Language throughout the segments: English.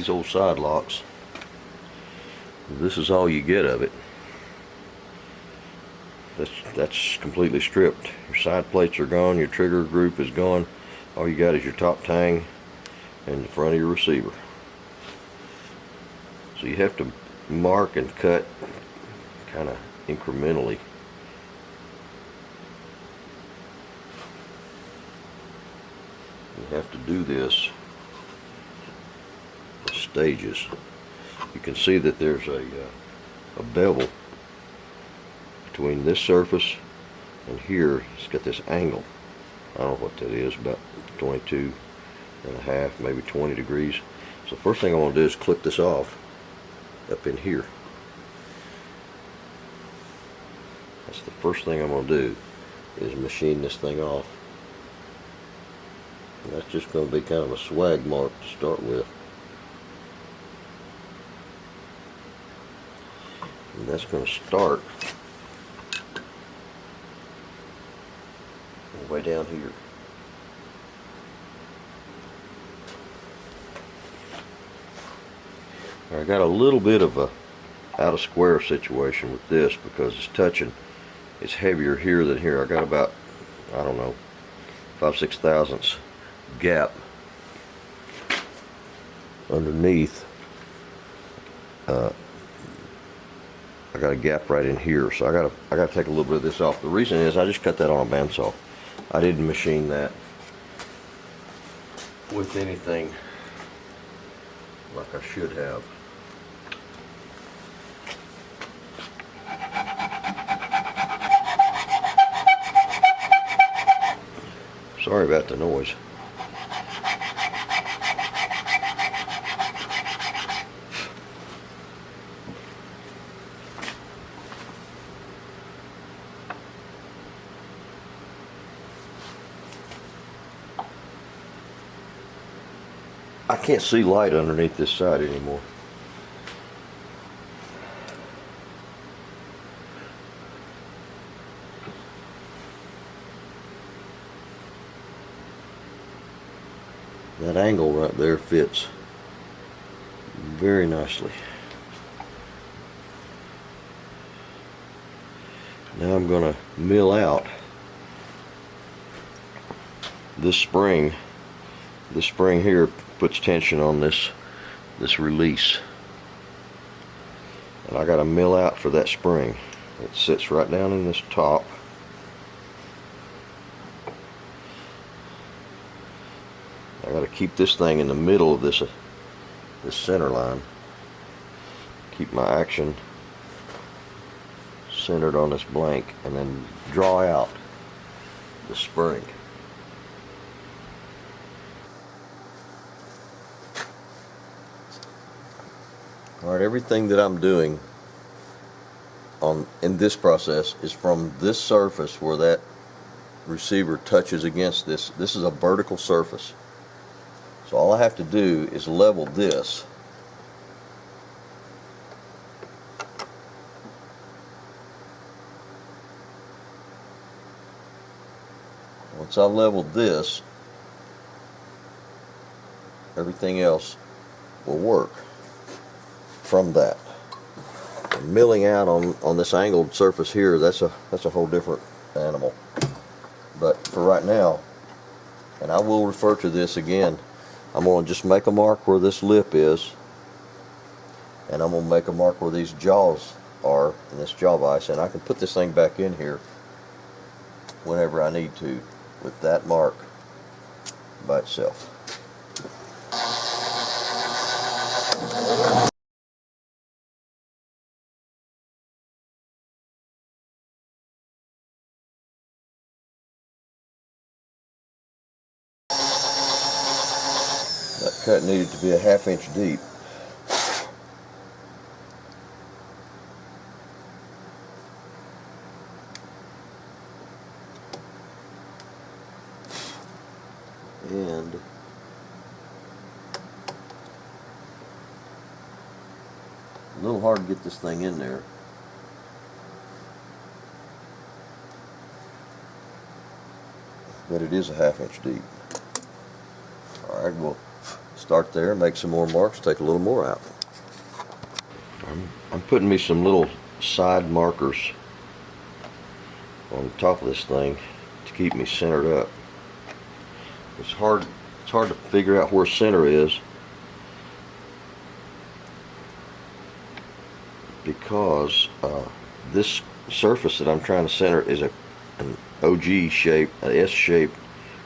these old side locks. This is all you get of it. That's completely stripped. Your side plates are gone, your trigger group is gone. All you got is your top tang and the front of your receiver. So you have to mark and cut kind of incrementally. You have to do this in stages. You can see that there's a bevel between this surface and here. It's got this angle. I don't know what that is, about 22 and a half, maybe 20 degrees. So first thing I want to do is clip this off up in here. That's the first thing I'm going to do, is machine this thing off. And that's just going to be kind of a swag mark to start with. And that's going to start way down here. I got a little bit of a out of square situation with this because it's touching. It's heavier here than here. I got about, I don't know, 5/6 thousandths gap underneath. I got a gap right in here, so I gotta take a little bit of this off. The reason is I just cut that on a bandsaw. I didn't machine that with anything like I should have. Sorry about the noise. I can't see light underneath this side anymore. That angle right there fits very nicely. Now I'm going to mill out this spring. This spring here puts tension on this release, and I got to mill out for that spring. It sits right down in this top. I got to keep this thing in the middle of this center line. Keep my action centered on this blank, and then draw out the spring. Alright, everything that I'm doing in this process is from this surface where that receiver touches against this. This is a vertical surface. So all I have to do is level this. Once I leveled this, everything else will work from that. And milling out on this angled surface here, that's a whole different animal. But for right now, and I will refer to this again, I'm going to just make a mark where this lip is, and I'm going to make a mark where these jaws are in this jaw vise, and I can put this thing back in here whenever I need to with that mark by itself. That cut needed to be a 1/2 inch deep. And a little hard to get this thing in there. But it is a 1/2 inch deep. Alright, we'll step start there, make some more marks, take a little more out. I'm putting me some little side markers on the top of this thing to keep me centered up. It's hard to figure out where center is because this surface that I'm trying to center is an OG shape, an S-shaped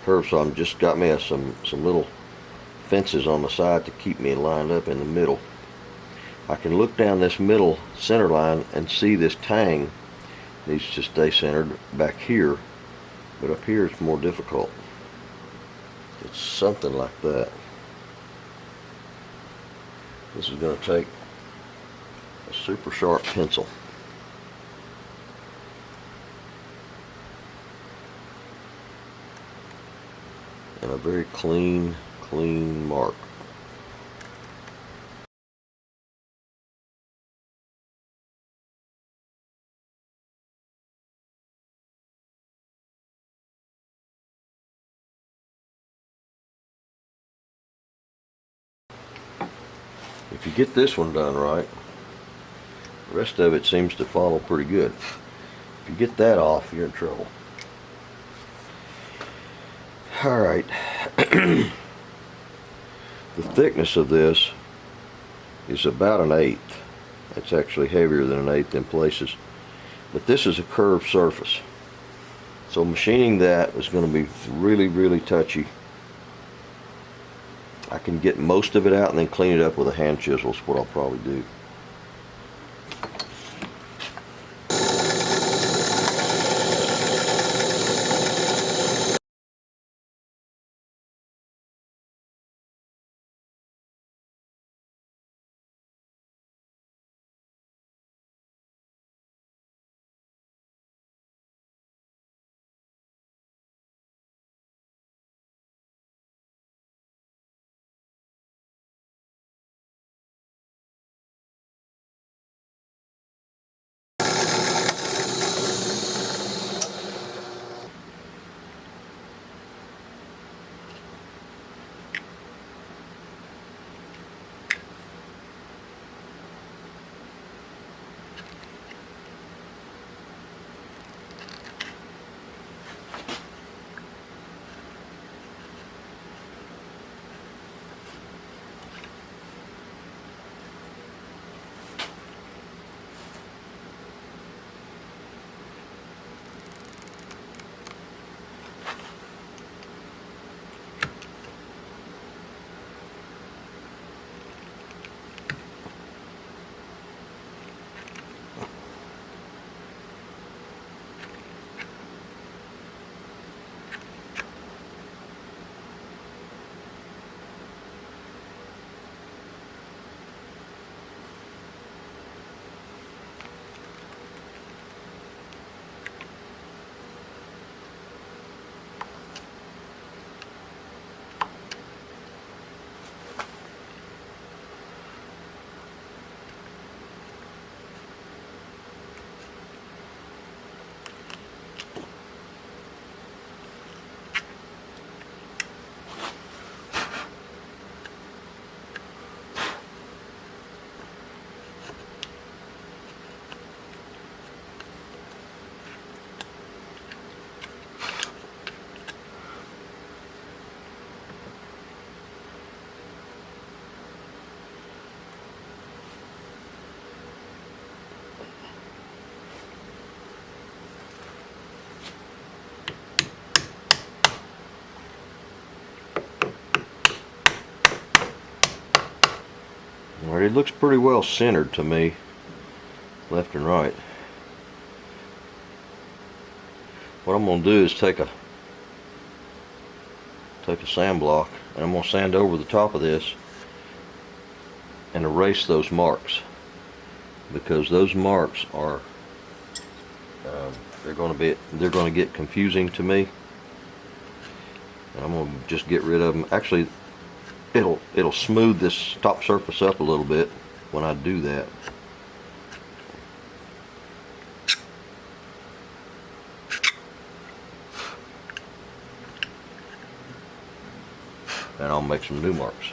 curve, so I'm just got me some little fences on the side to keep me lined up in the middle. I can look down this middle center line and see this tang needs to stay centered back here, but up here it's more difficult. It's something like that. This is going to take a super sharp pencil. And a very clean mark. If you get this one done right, the rest of it seems to follow pretty good. If you get that off, you're in trouble. Alright, the thickness of this is about 1/8. It's actually heavier than 1/8 in places. But this is a curved surface. So machining that is going to be really touchy. I can get most of it out and then clean it up with a hand chisel is what I'll probably do. Alright, it looks pretty well centered to me, left and right. What I'm going to do is take a sand block and I'm going to sand over the top of this and erase those marks, because those marks are they're going to get confusing to me, and I'm going to just get rid of them. Actually, it'll smooth this top surface up a little bit when I do that. And I'll make some new marks.